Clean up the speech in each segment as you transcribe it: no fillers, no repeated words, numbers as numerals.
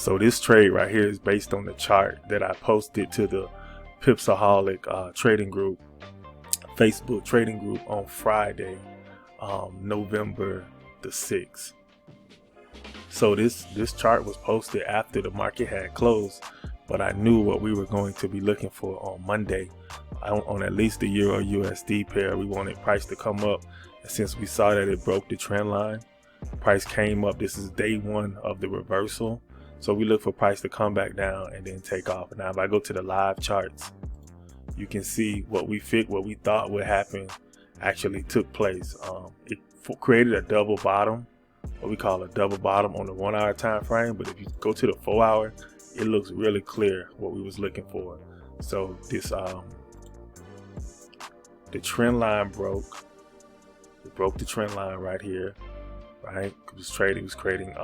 So this trade right here is based on the chart that I posted to the Pipsaholic trading group, Facebook trading group on Friday, November the 6th. So this chart was posted after the market had closed, but I knew what we were going to be looking for on Monday. On at least the EUR USD pair, we wanted price to come up. And since we saw that it broke the trend line, price came up. This is day one of the reversal. So we look for price to come back down and then take off. Now, if I go to the live charts, you can see what we thought would happen actually took place. It created a double bottom, what we call a double bottom on the 1 hour time frame. But if you go to the 4 hour, it looks really clear what we was looking for. So this the trend line broke. It broke the trend line right here, right? It was creating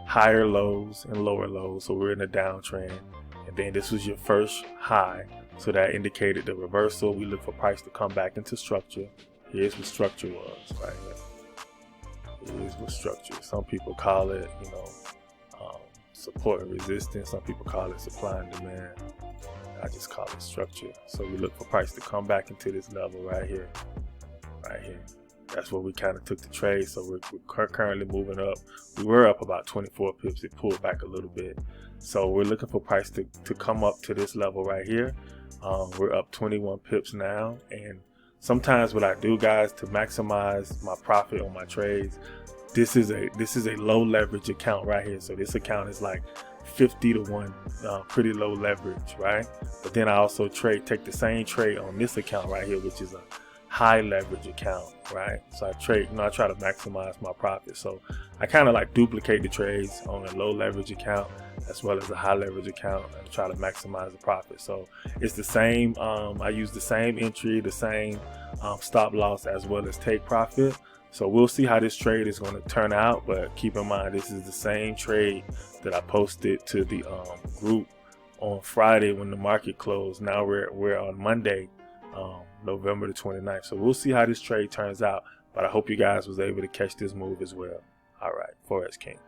higher lows and lower lows. So we're in a downtrend, and then this was your first high. So that indicated the reversal. We look for price to come back into structure. Here's what structure was right here. Here's what structure. Some people call it, support and resistance. Some people call it supply and demand. I just call it structure. So we look for price to come back into this level right here. Right here. That's where we kind of took the trade. So we're currently moving up. We were up about 24 pips. It pulled back a little bit. So we're looking for price to come up to this level right here. We're up 21 pips now. And sometimes what I do, guys, to maximize my profit on my trades, this is a low leverage account right here. So this account is like 50 to 1, pretty low leverage, right? But then I also take the same trade on this account right here, which is a high leverage account, right? So I try to maximize my profit. So I kind of like duplicate the trades on a low leverage account as well as a high leverage account and try to maximize the profit. So it's the same. I use the same entry, the same stop loss as well as take profit. So we'll see how this trade is going to turn out, but keep in mind this is the same trade that I posted to the group on Friday when the market closed. Now we're on Monday, November the 29th. So we'll see how this trade turns out, but I hope you guys was able to catch this move as well. All right, Forex King.